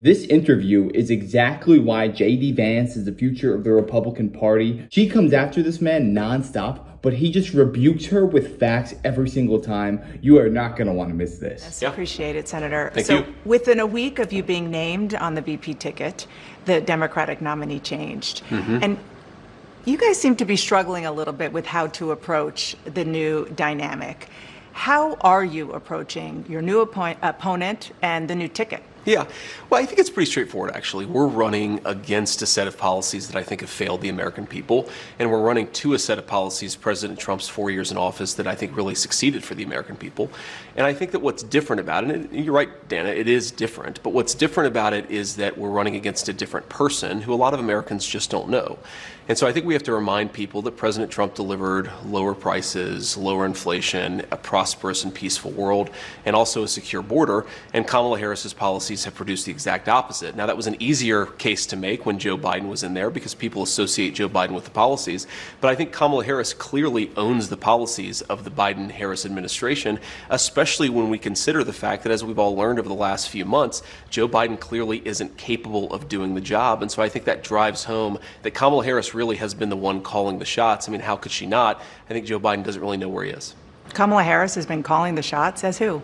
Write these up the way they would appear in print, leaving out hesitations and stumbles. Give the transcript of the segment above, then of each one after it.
This interview is exactly why J.D. Vance is the future of the Republican Party. She comes after this man nonstop, but he just rebukes her with facts every single time. You are not going to want to miss this. Yes, appreciate it, Senator. Thank you. Within a week of you being named on the VP ticket, the Democratic nominee changed. And you guys seem to be struggling a little bit with how to approach the new dynamic. How are you approaching your new opponent and the new ticket? Yeah, well, I think it's pretty straightforward, actually. We're running against a set of policies that I think have failed the American people, and we're running to a set of policies, President Trump's 4 years in office, that I think really succeeded for the American people. And I think that what's different about it, and you're right, Dana, it is different, but what's different about it is that we're running against a different person who a lot of Americans just don't know. And so I think we have to remind people that President Trump delivered lower prices, lower inflation, a prosperous and peaceful world, and also a secure border. And Kamala Harris's policies have produced the exact opposite. Now, that was an easier case to make when Joe Biden was in there because people associate Joe Biden with the policies. But I think Kamala Harris clearly owns the policies of the Biden-Harris administration, especially when we consider the fact that, as we've all learned over the last few months, Joe Biden clearly isn't capable of doing the job. And so I think that drives home that Kamala Harris really has been the one calling the shots. I mean, how could she not? I think Joe Biden doesn't really know where he is. Kamala Harris has been calling the shots. As who?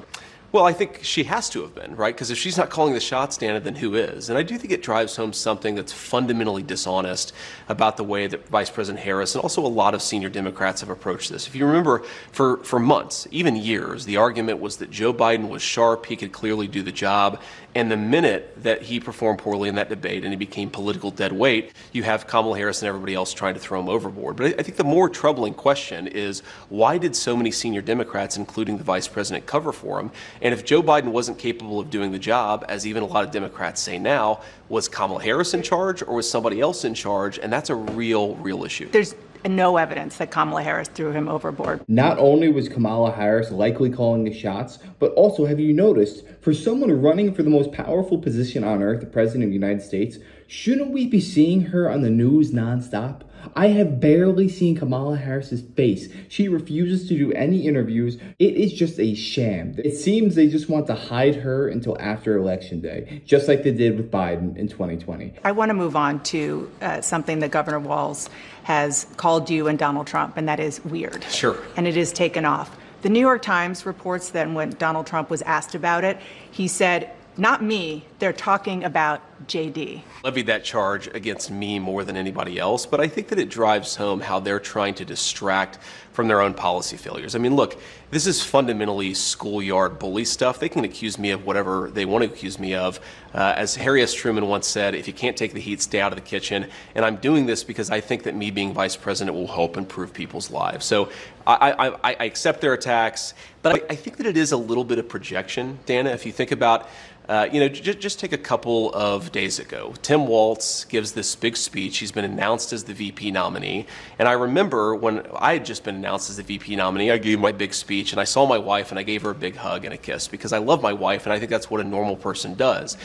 Well, I think she has to have been, right? Because if she's not calling the shots, Dana, then who is? And I do think it drives home something that's fundamentally dishonest about the way that Vice President Harris and also a lot of senior Democrats have approached this. If you remember, for months, even years, the argument was that Joe Biden was sharp, he could clearly do the job, and the minute that he performed poorly in that debate and he became political dead weight, you have Kamala Harris and everybody else trying to throw him overboard. But I think the more troubling question is, why did so many senior Democrats, including the vice president, cover for him? And if Joe Biden wasn't capable of doing the job, as even a lot of Democrats say now, was Kamala Harris in charge or was somebody else in charge? And that's a real issue. There's no evidence that Kamala Harris threw him overboard. Not only was Kamala Harris likely calling the shots, but also, have you noticed, for someone running for the most powerful position on earth, the President of the United States, shouldn't we be seeing her on the news nonstop? I have barely seen Kamala Harris's face. She refuses to do any interviews. It is just a sham. It seems they just want to hide her until after Election Day, just like they did with Biden in 2020. I want to move on to something that Governor Walz has called you and Donald Trump, and that is weird. Sure. And it is taken off. The New York Times reports that when Donald Trump was asked about it, he said, "Not me, they're talking about JD." Levied that charge against me more than anybody else, but I think that it drives home how they're trying to distract from their own policy failures. I mean, look, this is fundamentally schoolyard bully stuff. They can accuse me of whatever they want to accuse me of. As Harry S. Truman once said, if you can't take the heat, stay out of the kitchen. And I'm doing this because I think that me being vice president will help improve people's lives. So I accept their attacks, but I think that it is a little bit of projection, Dana. If you think about just take a couple of days ago. Tim Walz gives this big speech. He's been announced as the VP nominee. And I remember when I had just been announced as the VP nominee, I gave my big speech and I saw my wife and I gave her a big hug and a kiss because I love my wife and I think that's what a normal person does.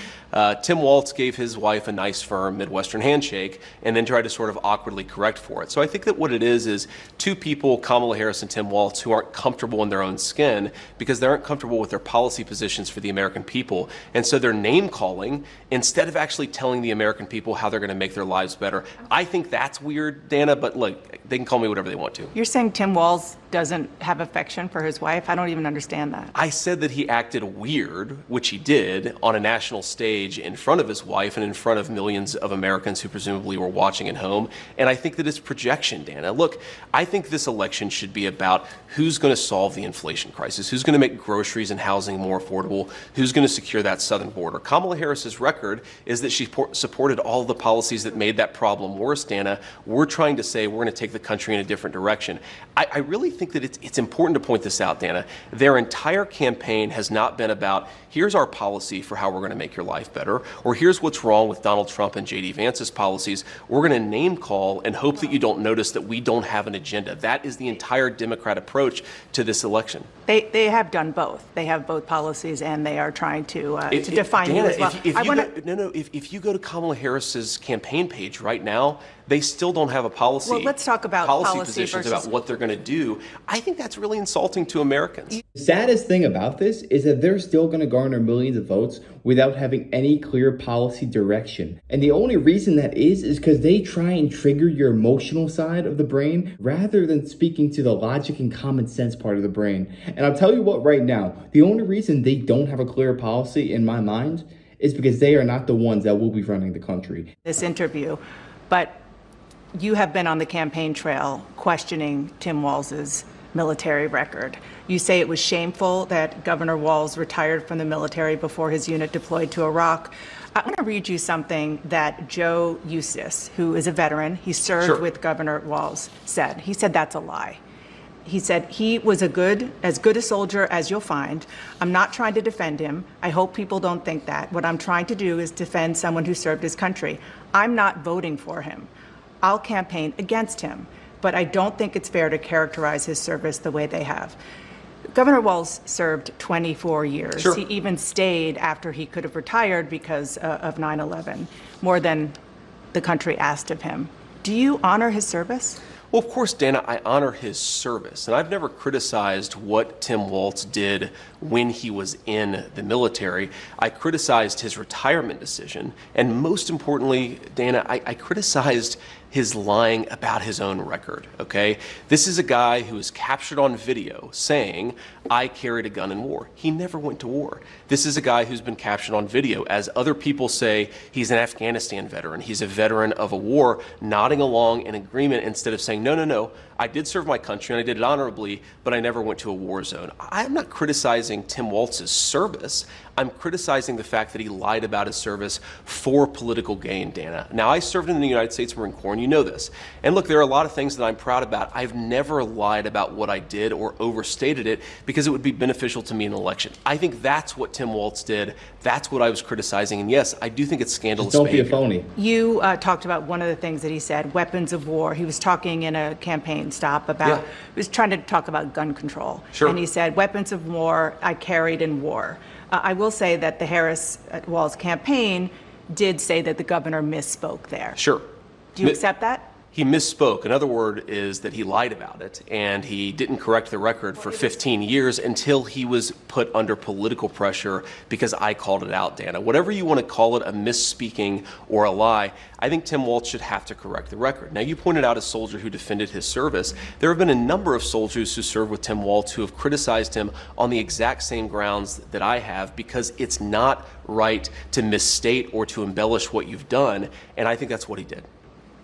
Tim Walz gave his wife a nice, firm Midwestern handshake and then tried to sort of awkwardly correct for it. So I think that what it is two people, Kamala Harris and Tim Walz, who aren't comfortable in their own skin because they aren't comfortable with their policy positions for the American people. And so they're name calling instead of actually telling the American people how they're going to make their lives better. I think that's weird, Dana, but look, they can call me whatever they want to. You're saying Tim Walz doesn't have affection for his wife? I don't even understand that. I said that he acted weird, which he did, on a national stage in front of his wife and in front of millions of Americans who presumably were watching at home. And I think that it's projection, Dana. Look, I think this election should be about who's going to solve the inflation crisis, who's going to make groceries and housing more affordable, who's going to secure that southern border. Kamala Harris's record is that she supported all of the policies that made that problem worse, Dana. We're trying to say we're going to take the country in a different direction. I really think that it's important to point this out, Dana. Their entire campaign has not been about, here's our policy for how we're going to make your life better, or here's what's wrong with Donald Trump and J.D. Vance's policies. We're going to name call and hope that you don't notice that we don't have an agenda. That is the entire Democrat approach to this election. They have done both. They have both policies, and they are trying to define Dana, you as well. If you go to Kamala Harris's campaign page right now, they still don't have a policy. Well, let's talk about policy positions about what they're going to do. I think that's really insulting to Americans. The saddest thing about this is that they're still going to garner millions of votes without having any clear policy direction. And the only reason that is because they try and trigger your emotional side of the brain rather than speaking to the logic and common sense part of the brain. And I'll tell you what right now, the only reason they don't have a clear policy in my mind is because they are not the ones that will be running the country. This interview, but you have been on the campaign trail questioning Tim Walz's military record. You say it was shameful that Governor Walz retired from the military before his unit deployed to Iraq. I want to read you something that Joe Eustace, who is a veteran, he served with Governor Walz, said. He said that's a lie. He said he was as good a soldier as you'll find. I'm not trying to defend him. I hope people don't think that. What I'm trying to do is defend someone who served his country. I'm not voting for him. I'll campaign against him, but I don't think it's fair to characterize his service the way they have. Governor Walz served 24 years. He even stayed after he could have retired because of 9/11, more than the country asked of him. Do you honor his service? Well, of course, Dana, I honor his service, and I've never criticized what Tim Walz did when he was in the military. I criticized his retirement decision, and most importantly, Dana, I criticized his lying about his own record, okay? This is a guy who was captured on video saying, I carried a gun in war. He never went to war. This is a guy who's been captured on video, as other people say he's an Afghanistan veteran. He's a veteran of a war, nodding along in agreement instead of saying, no, I did serve my country and I did it honorably, but I never went to a war zone. I'm not criticizing Tim Walz's service. I'm criticizing the fact that he lied about his service for political gain, Dana. Now, I served in the United States Marine Corps, and you know this. And look, there are a lot of things that I'm proud about. I've never lied about what I did or overstated it because it would be beneficial to me in an election. I think that's what Tim Walz did. That's what I was criticizing. And yes, I do think it's scandalous behavior. Don't be a phony. You talked about one of the things that he said, weapons of war. He was talking in a campaign stop about, he was trying to talk about gun control. And he said, weapons of war I carried in war. I will say that the Harris-Walz campaign did say that the governor misspoke there. Sure. Do you accept that? He misspoke. Another word is that he lied about it, and he didn't correct the record for 15 years until he was put under political pressure because I called it out, Dana. Whatever you want to call it, a misspeaking or a lie, I think Tim Walz should have to correct the record. Now, you pointed out a soldier who defended his service. There have been a number of soldiers who served with Tim Walz who have criticized him on the exact same grounds that I have because it's not right to misstate or to embellish what you've done, and I think that's what he did.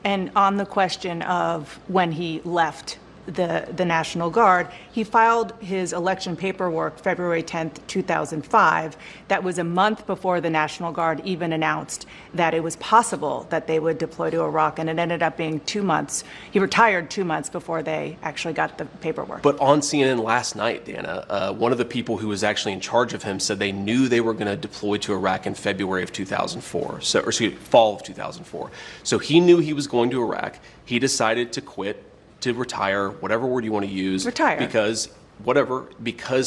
And on the question of when he left the National Guard, he filed his election paperwork February 10th, 2005. That was a month before the National Guard even announced that it was possible that they would deploy to Iraq, and it ended up being 2 months. He retired 2 months before they actually got the paperwork. But on CNN last night, Dana, one of the people who was actually in charge of him said they knew they were going to deploy to Iraq in February of 2004, fall of 2004. So he knew he was going to Iraq. He decided to quit, to retire, whatever word you want to use, because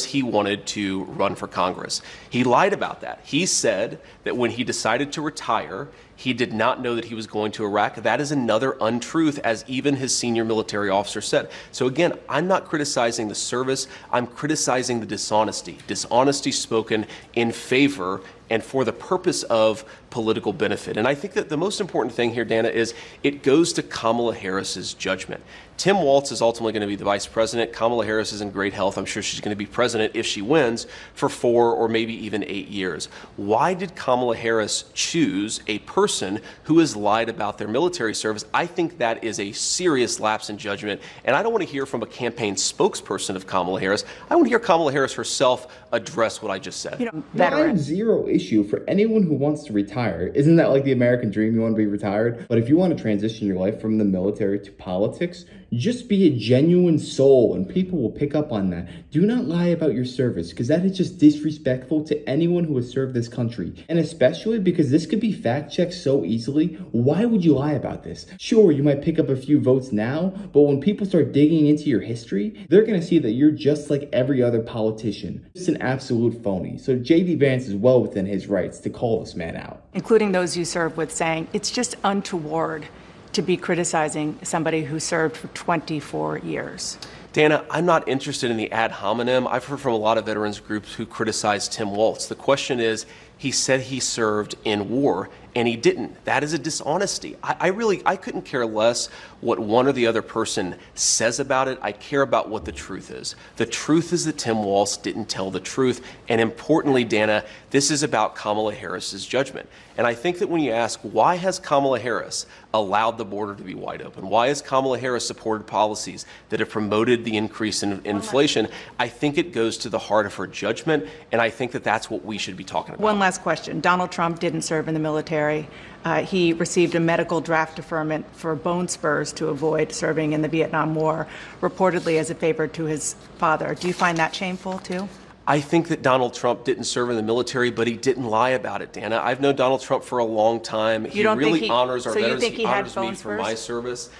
he wanted to run for Congress. He lied about that. He said that when he decided to retire, he did not know that he was going to Iraq. That is another untruth, as even his senior military officer said. So again, I'm not criticizing the service. I'm criticizing the dishonesty. Dishonesty spoken in favor and for the purpose of political benefit. And I think that the most important thing here, Dana, is it goes to Kamala Harris's judgment. Tim Walz is ultimately going to be the vice president. Kamala Harris is in great health. I'm sure she's going to be president if she wins for 4 or maybe even 8 years. Why did Kamala Harris choose a person who has lied about their military service? I think that is a serious lapse in judgment. And I don't want to hear from a campaign spokesperson of Kamala Harris. I want to hear Kamala Harris herself address what I just said. I have zero issue for anyone who wants to retire. Isn't that like the American dream? You want to be retired? But if you want to transition your life from the military to politics, just be a genuine soul and people will pick up on that. Do not lie about your service, because that is just disrespectful to anyone who has served this country. And especially because this could be fact checked so easily, why would you lie about this? Sure, you might pick up a few votes now, but when people start digging into your history, they're going to see that you're just like every other politician. Just an absolute phony. So J.D. Vance is well within his rights to call this man out. Including those you serve with, saying it's just untoward to be criticizing somebody who served for 24 years? Dana, I'm not interested in the ad hominem. I've heard from a lot of veterans groups who criticize Tim Walz. The question is, he said he served in war, and he didn't. That is a dishonesty. I couldn't care less what one or the other person says about it. I care about what the truth is. The truth is that Tim Walz didn't tell the truth. And importantly, Dana, this is about Kamala Harris's judgment. And I think that when you ask, why has Kamala Harris allowed the border to be wide open? Why has Kamala Harris supported policies that have promoted the increase in inflation? I think it goes to the heart of her judgment, and I think that that's what we should be talking about. One last question. Donald Trump didn't serve in the military. He received a medical draft deferment for bone spurs to avoid serving in the Vietnam War, reportedly as a favor to his father. Do you find that shameful, too? I think that Donald Trump didn't serve in the military, but he didn't lie about it, Dana. I've known Donald Trump for a long time. He really honors our veterans. He honors me for my service.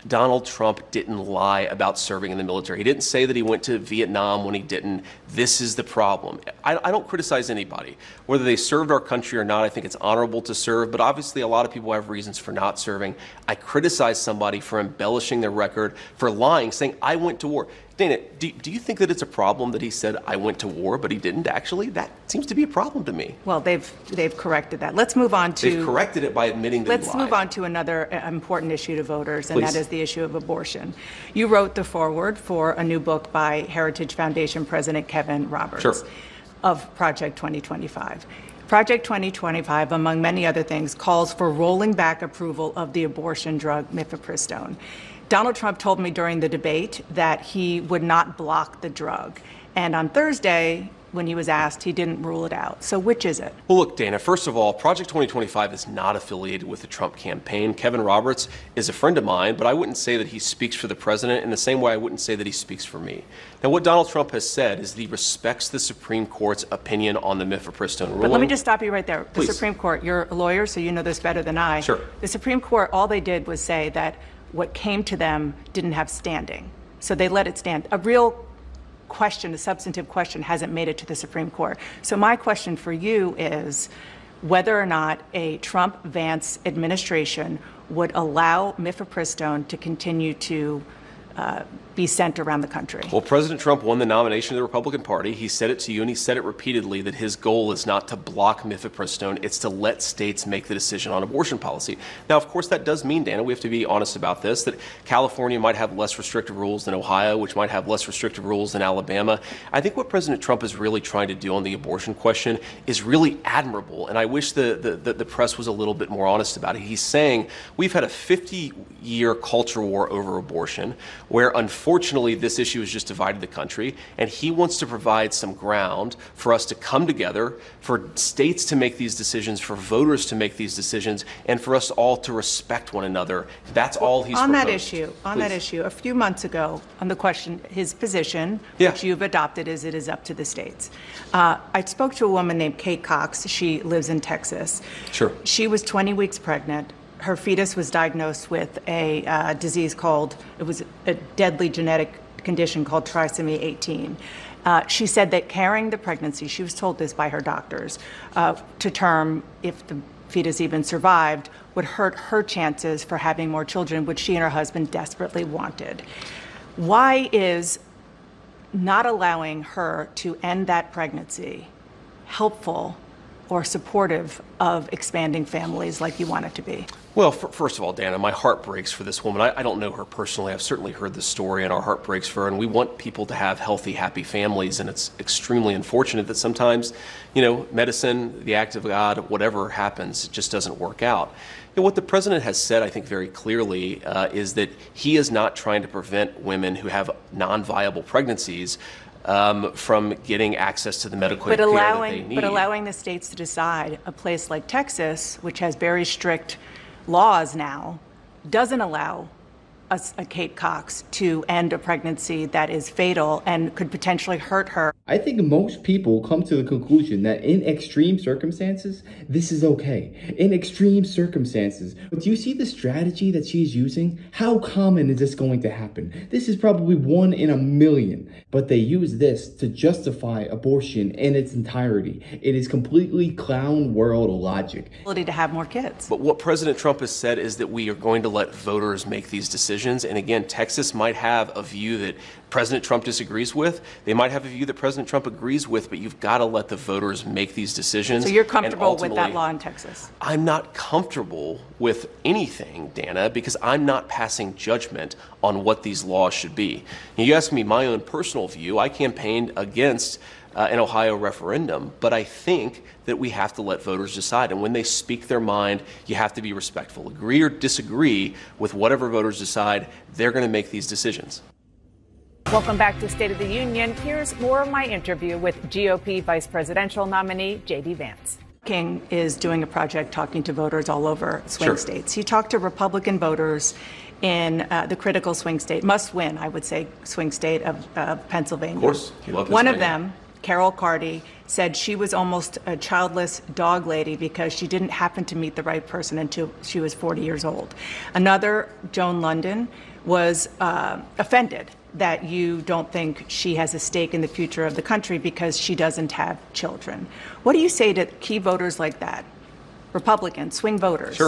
Donald Trump didn't lie about serving in the military. He didn't say that he went to Vietnam when he didn't. This is the problem. I don't criticize anybody. Whether they served our country or not, I think it's honorable to serve, but obviously a lot of people have reasons for not serving. I criticize somebody for embellishing their record, for lying, saying, I went to war. Dana, do you think that it's a problem that he said, I went to war, but he didn't actually? That seems to be a problem to me. Well, they've corrected that. Let's move on to... They've corrected it by admitting that he lied. Let's move on to another important issue to voters, and Please. that is the issue of abortion. You wrote the foreword for a new book by Heritage Foundation President Kevin Roberts of Project 2025. Project 2025, among many other things, calls for rolling back approval of the abortion drug mifepristone. Donald Trump told me during the debate that he would not block the drug. And on Thursday, when he was asked, he didn't rule it out. So which is it? Well, look, Dana, first of all, Project 2025 is not affiliated with the Trump campaign. Kevin Roberts is a friend of mine, but I wouldn't say that he speaks for the president in the same way I wouldn't say that he speaks for me. Now, what Donald Trump has said is that he respects the Supreme Court's opinion on the mifepristone ruling. But let me just stop you right there. Please. The Supreme Court, you're a lawyer, so you know this better than I. Sure. The Supreme Court, all they did was say that what came to them didn't have standing. So they let it stand. A real question, a substantive question, hasn't made it to the Supreme Court. So my question for you is whether or not a Trump-Vance administration would allow mifepristone to continue to be sent around the country. Well, President Trump won the nomination of the Republican Party. He said it to you, and he said it repeatedly, that his goal is not to block mifepristone, it's to let states make the decision on abortion policy. Now, of course, that does mean, Dana, we have to be honest about this, that California might have less restrictive rules than Ohio, which might have less restrictive rules than Alabama. I think what President Trump is really trying to do on the abortion question is really admirable, and I wish the press was a little bit more honest about it. He's saying we've had a 50-year culture war over abortion, where unfortunately this issue has just divided the country, and he wants to provide some ground for us to come together, for states to make these decisions, for voters to make these decisions, and for us all to respect one another. That's all he's on proposed. That issue, a few months ago, on the question, his position, which you've adopted, is it is up to the states. I spoke to a woman named Kate Cox. She lives in Texas. Sure. She was 20 weeks pregnant. Her fetus was diagnosed with a disease called, it was a deadly genetic condition called trisomy 18. She said that carrying the pregnancy, she was told this by her doctors, to term, if the fetus even survived, would hurt her chances for having more children, which she and her husband desperately wanted. Why is not allowing her to end that pregnancy helpful or supportive of expanding families like you want it to be? Well, first of all, Dana, my heart breaks for this woman. I don't know her personally. I've certainly heard the story, and our heart breaks for her. And we want people to have healthy, happy families. And it's extremely unfortunate that sometimes, medicine, the act of God, whatever happens, it just doesn't work out. And what the president has said, I think, very clearly is that he is not trying to prevent women who have non-viable pregnancies from getting access to the medical care that they need. But allowing the states to decide, a place like Texas, which has very strict laws now, doesn't allow a Kate Cox to end a pregnancy that is fatal and could potentially hurt her. I think most people come to the conclusion that in extreme circumstances, this is okay. In extreme circumstances. But do you see the strategy that she's using? How common is this going to happen? This is probably 1 in a million. But they use this to justify abortion in its entirety. It is completely clown world logic. Ability to have more kids. But what President Trump has said is that we are going to let voters make these decisions. And again, Texas might have a view that President Trump disagrees with. They might have a view that President Trump agrees with, but you've got to let the voters make these decisions. So you're comfortable with that law in Texas? I'm not comfortable with anything, Dana, because I'm not passing judgment on what these laws should be. You ask me my own personal view. I campaigned against an Ohio referendum, but I think that we have to let voters decide. And when they speak their mind, you have to be respectful. Agree or disagree with whatever voters decide, they're going to make these decisions. Welcome back to State of the Union. Here's more of my interview with GOP vice presidential nominee J.D. Vance. King is doing a project talking to voters all over swing states. He talked to Republican voters in the critical swing state, must win, I would say, swing state of Pennsylvania. Of course. One of them, Carol Carty, said she was almost a childless dog lady because she didn't happen to meet the right person until she was 40 years old. Another, Joan London, was offended that you don't think she has a stake in the future of the country because she doesn't have children. What do you say to key voters like that, Republicans, swing voters,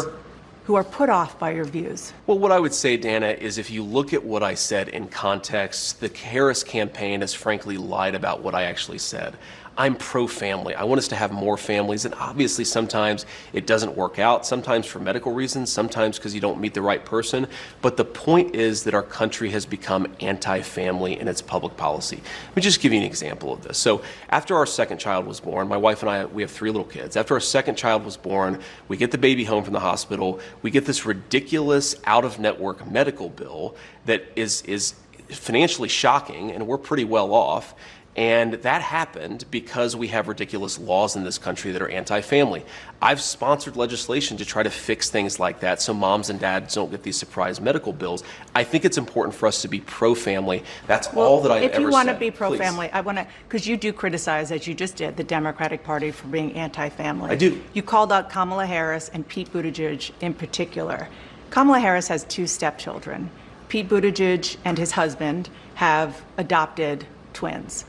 who are put off by your views? Well, what I would say, Dana, is if you look at what I said in context, the Harris campaign has frankly lied about what I actually said. I'm pro-family. I want us to have more families, and obviously sometimes it doesn't work out, sometimes for medical reasons, sometimes because you don't meet the right person. But the point is that our country has become anti-family in its public policy. Let me just give you an example of this. So after our second child was born, my wife and I, we have 3 little kids. After our second child was born, we get the baby home from the hospital. We get this ridiculous out-of-network medical bill that is financially shocking, and we're pretty well off. And that happened because we have ridiculous laws in this country that are anti-family. I've sponsored legislation to try to fix things like that so moms and dads don't get these surprise medical bills. I think it's important for us to be pro-family. That's all that I've ever said. If you want to be pro-family, I want to, because you do criticize, as you just did, the Democratic Party for being anti-family. I do. You called out Kamala Harris and Pete Buttigieg in particular. Kamala Harris has 2 stepchildren. Pete Buttigieg and his husband have adopted twins.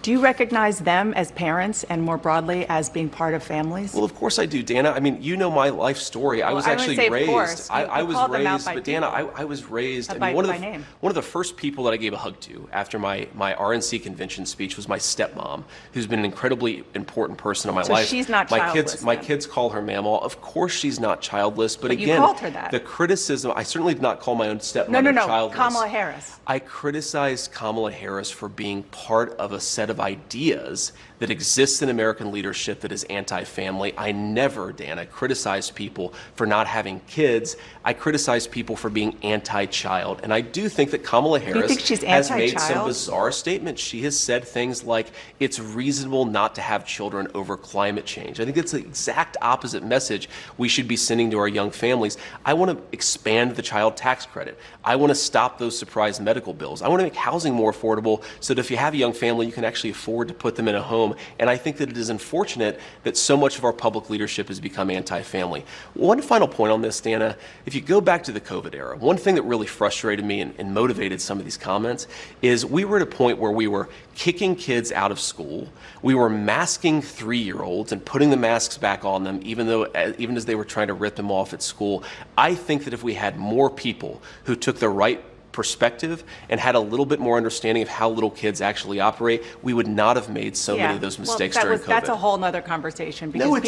Do you recognize them as parents and more broadly as being part of families? Well, of course I do, Dana. I mean, you know my life story. I was actually raised. I was raised, but Dana, I was raised. I mean, one of the first people that I gave a hug to after my RNC convention speech was my stepmom, who's been an incredibly important person in my life. So she's not childless. My kids call her Mamaw. Of course she's not childless, but again, you called her that. The criticism. I certainly did not call my own stepmother childless. Kamala Harris. I criticized Kamala Harris for being part of a set of ideas that exists in American leadership that is anti-family. I never, Dana, criticized people for not having kids. I criticized people for being anti-child. And I do think that Kamala Harris has made some bizarre statements. She has said things like, it's reasonable not to have children over climate change. I think that's the exact opposite message we should be sending to our young families. I want to expand the child tax credit. I want to stop those surprise medical bills. I want to make housing more affordable so that if you have a young family, you can actually afford to put them in a home. And I think that it is unfortunate that so much of our public leadership has become anti-family. One final point on this, Dana, if you go back to the COVID era, one thing that really frustrated me and motivated some of these comments is we were at a point where we were kicking kids out of school. We were masking 3-year-olds and putting the masks back on them, even as they were trying to rip them off at school. I think that if we had more people who took the right perspective and had a little bit more understanding of how little kids actually operate, we would not have made so many of those mistakes during COVID. That's a whole nother conversation because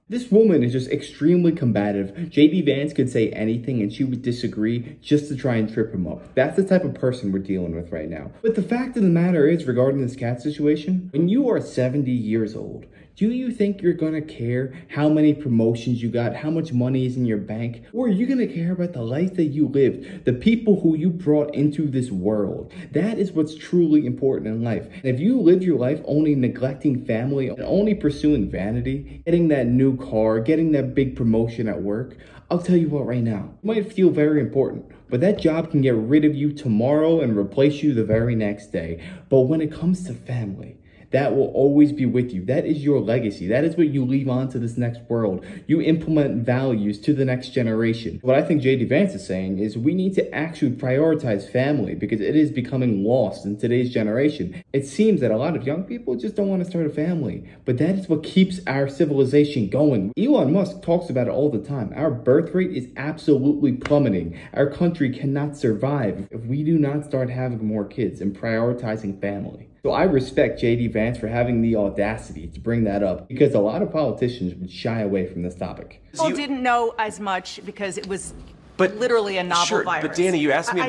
this woman is just extremely combative. J.D. Vance could say anything and she would disagree just to try and trip him up. That's the type of person we're dealing with right now. But the fact of the matter is, regarding this cat situation, when you are 70 years old, Do you think you're gonna care how many promotions you got, how much money is in your bank? Or are you gonna care about the life that you lived, the people who you brought into this world? That is what's truly important in life. And if you lived your life only neglecting family and only pursuing vanity, getting that new car, getting that big promotion at work, I'll tell you what right now, it might feel very important, but that job can get rid of you tomorrow and replace you the very next day. But when it comes to family, that will always be with you. That is your legacy. That is what you leave on to this next world. You implement values to the next generation. What I think JD Vance is saying is we need to actually prioritize family because it is becoming lost in today's generation. It seems that a lot of young people just don't want to start a family, but that is what keeps our civilization going. Elon Musk talks about it all the time. Our birth rate is absolutely plummeting. Our country cannot survive if we do not start having more kids and prioritizing family. So I respect JD Vance for having the audacity to bring that up because a lot of politicians would shy away from this topic. People didn't know as much because it was literally a novel virus. But Danny, you asked me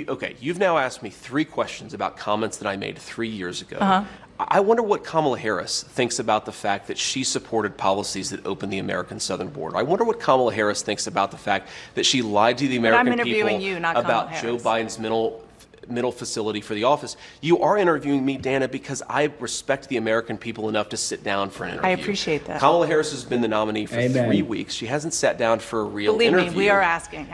okay, you've now asked me 3 questions about comments that I made 3 years ago. I wonder what Kamala Harris thinks about the fact that she supported policies that opened the American southern border. I wonder what Kamala Harris thinks about the fact that she lied to the American people about Joe Biden's middle facility for the office. You are interviewing me, Dana, because I respect the American people enough to sit down for an interview. I appreciate that. Kamala Harris has been the nominee for 3 weeks. She hasn't sat down for a real interview. Believe me, we are asking.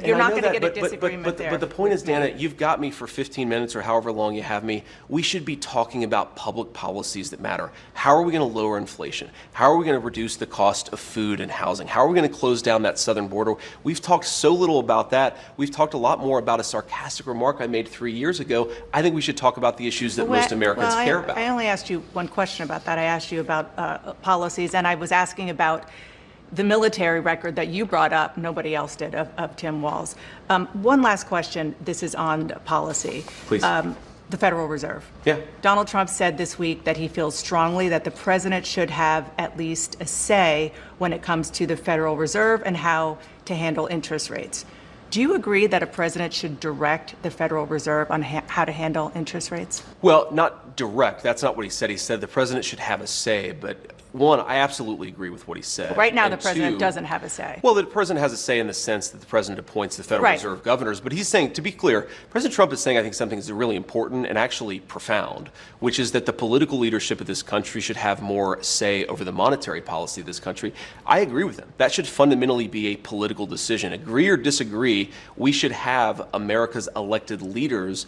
You're not going to get a disagreement there. But the point is, Dana, you've got me for 15 minutes or however long you have me. We should be talking about public policies that matter. How are we going to lower inflation? How are we going to reduce the cost of food and housing? How are we going to close down that southern border? We've talked so little about that. We've talked a lot more about a sarcastic remark I made 3 years ago. I think we should talk about the issues that most Americans care about. I only asked you one question about that. I asked you about policies, and I was asking about the military record that you brought up, nobody else did, of Tim Walz. One last question. This is on policy. Please. The Federal Reserve. Yeah. Donald Trump said this week that he feels strongly that the president should have at least a say when it comes to the Federal Reserve and how to handle interest rates. Do you agree that a president should direct the Federal Reserve on how to handle interest rates? Well, not direct. That's not what he said. He said the president should have a say, but one, I absolutely agree with what he said. Right now, the president doesn't have a say. Well, the president has a say in the sense that the president appoints the Federal Reserve governors. But he's saying, to be clear, President Trump is saying, I think, something that's really important and actually profound, which is that the political leadership of this country should have more say over the monetary policy of this country. I agree with him. That should fundamentally be a political decision. Agree or disagree, we should have America's elected leaders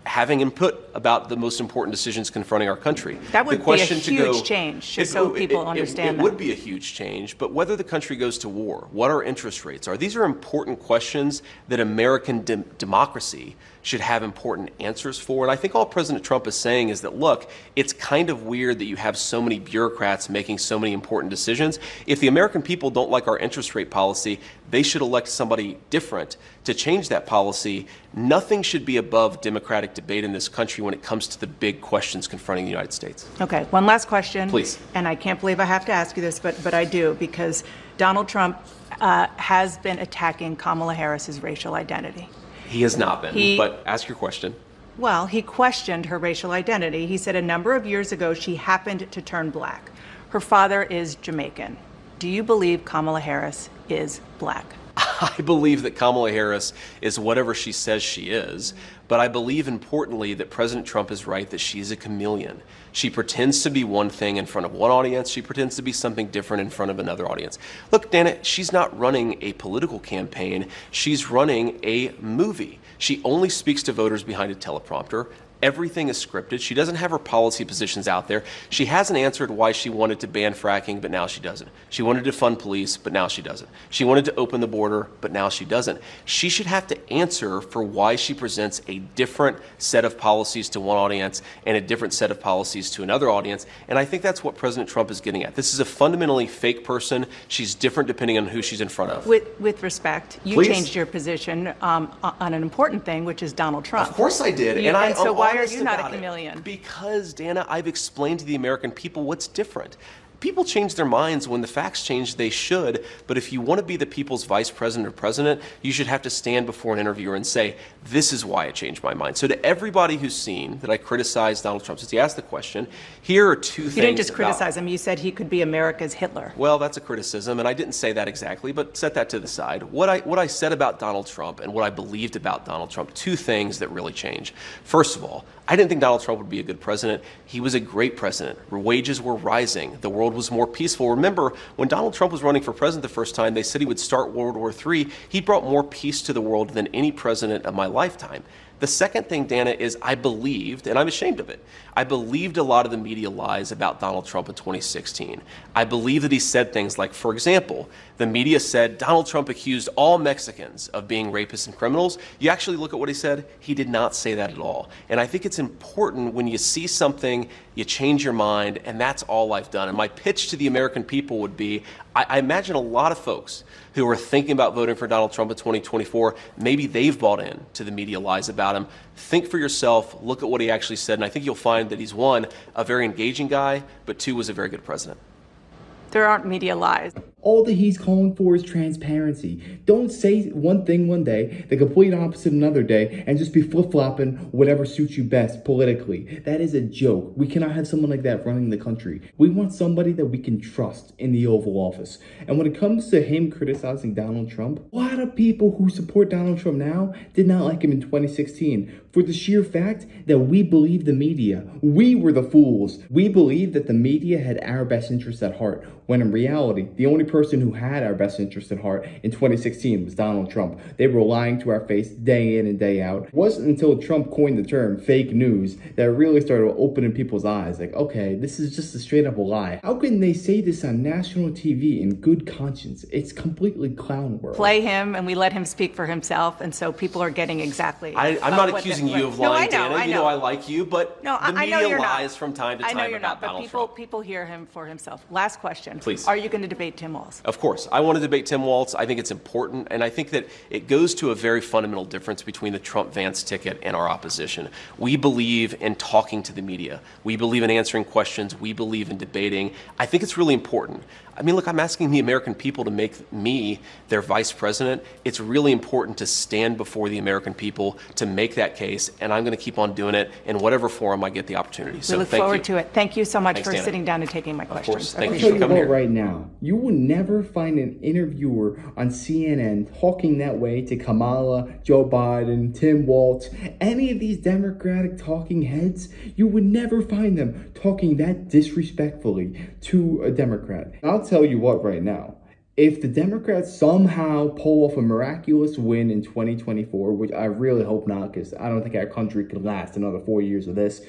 having input about the most important decisions confronting our country. That would be a huge change, just so people understand that. It would be a huge change, but whether the country goes to war, what our interest rates are, these are important questions that American democracy should have important answers for. And I think all President Trump is saying is that, look, it's kind of weird that you have so many bureaucrats making so many important decisions. If the American people don't like our interest rate policy, they should elect somebody different to change that policy. Nothing should be above democratic debate in this country when it comes to the big questions confronting the United States. Okay, one last question. Please. And I can't believe I have to ask you this, but I do, because Donald Trump has been attacking Kamala Harris's racial identity. He has not been, but ask your question. Well, he questioned her racial identity. He said a number of years ago she happened to turn black. Her father is Jamaican. Do you believe Kamala Harris is black? I believe that Kamala Harris is whatever she says she is, but I believe importantly that President Trump is right that she's a chameleon. She pretends to be one thing in front of one audience. She pretends to be something different in front of another audience. Look, Dana, she's not running a political campaign. She's running a movie. She only speaks to voters behind a teleprompter. Everything is scripted. She doesn't have her policy positions out there. She hasn't answered why she wanted to ban fracking, but now she doesn't. She wanted to fund police, but now she doesn't. She wanted to open the border, but now she doesn't. She should have to answer for why she presents a different set of policies to one audience and a different set of policies to another audience. And I think that's what President Trump is getting at. This is a fundamentally fake person. She's different depending on who she's in front of. With respect, you changed your position on an important thing, which is Donald Trump. Of course I did. And so why are you not a chameleon? Because, Dana, I've explained to the American people what's different. People change their minds when the facts change. They should. But if you want to be the people's vice president or president, you should have to stand before an interviewer and say, this is why I changed my mind. So to everybody who's seen that I criticized Donald Trump, since he asked the question, here are two things. You didn't just criticize him. You said he could be America's Hitler. Well, that's a criticism, and I didn't say that exactly, but set that to the side. What I said about Donald Trump and what I believed about Donald Trump, two things that really change. First of all, I didn't think Donald Trump would be a good president. He was a great president. Wages were rising. The world was more peaceful. Remember, when Donald Trump was running for president the first time, they said he would start World War III. He brought more peace to the world than any president of my lifetime. The second thing, Dana, is I believed, and I'm ashamed of it, I believed a lot of the media lies about Donald Trump in 2016. I believe that he said things like, for example, the media said Donald Trump accused all Mexicans of being rapists and criminals. You actually look at what he said, he did not say that at all. And I think it's important when you see something, you change your mind, and that's all I've done. And my pitch to the American people would be, I imagine a lot of folks who are thinking about voting for Donald Trump in 2024, maybe they've bought in to the media lies about him. Think for yourself, look at what he actually said, and I think you'll find that he's, one, a very engaging guy, but two, was a very good president. There aren't media lies. All that he's calling for is transparency. Don't say one thing one day, the complete opposite another day, and just be flip-flopping whatever suits you best politically. That is a joke. We cannot have someone like that running the country. We want somebody that we can trust in the Oval Office. And when it comes to him criticizing Donald Trump, a lot of people who support Donald Trump now did not like him in 2016 for the sheer fact that we believe the media. We were the fools. We believed that the media had our best interests at heart, when in reality, the only person who had our best interest at heart in 2016 was Donald Trump. They were lying to our face day in and day out. It wasn't until Trump coined the term fake news that really started opening people's eyes. Like, okay, this is just a straight up lie. How can they say this on national TV in good conscience? It's completely clown world. Play him and we let him speak for himself, and so people are getting exactly. I'm not accusing you of lying, no, Dana. You know I like you, but no, the media lies from time to time about Donald Trump. People hear him for himself. Last question. Please. Are you going to debate Tim Walz? Of course. I want to debate Tim Walz. I think it's important, and I think that it goes to a very fundamental difference between the Trump-Vance ticket and our opposition. We believe in talking to the media. We believe in answering questions. We believe in debating. I think it's really important. I mean, look, I'm asking the American people to make me their vice president. It's really important to stand before the American people to make that case, and I'm going to keep on doing it in whatever forum I get the opportunity. So we look forward to it. Thank you so much for Dana. sitting down and taking my questions. Of course. Thank I'll you tell for you coming what here. right now, you will never find an interviewer on CNN talking that way to Kamala, Joe Biden, Tim Walz, any of these Democratic talking heads. You would never find them talking that disrespectfully to a Democrat. I'll tell you what right now. If the Democrats somehow pull off a miraculous win in 2024, which I really hope not, because I don't think our country could last another 4 years of this,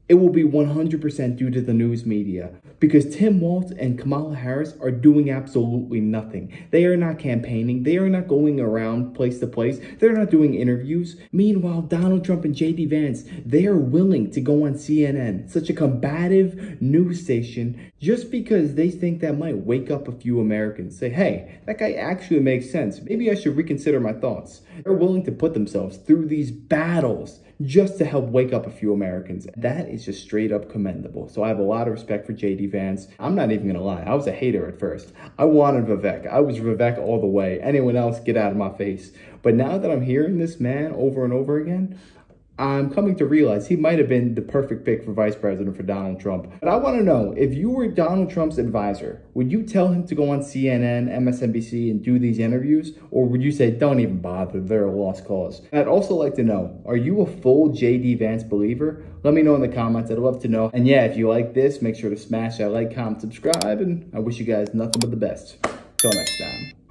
it will be 100% due to the news media, because Tim Walz and Kamala Harris are doing absolutely nothing. They are not campaigning. They are not going around place to place. They're not doing interviews. Meanwhile, Donald Trump and JD Vance, they are willing to go on CNN, such a combative news station, just because they think that might wake up a few Americans. Say, hey, that guy actually makes sense. Maybe I should reconsider my thoughts. They're willing to put themselves through these battles just to help wake up a few Americans. That is just straight up commendable. So I have a lot of respect for JD Vance. I'm not even gonna lie, I was a hater at first. I wanted Vivek. I was Vivek all the way. Anyone else, get out of my face. But now that I'm hearing this man over and over again, I'm coming to realize he might have been the perfect pick for vice president for Donald Trump. But I want to know, if you were Donald Trump's advisor, would you tell him to go on CNN, MSNBC, and do these interviews? Or would you say, don't even bother, they're a lost cause? I'd also like to know, are you a full JD Vance believer? Let me know in the comments, I'd love to know. And yeah, if you like this, make sure to smash that like, comment, subscribe, and I wish you guys nothing but the best. Till next time.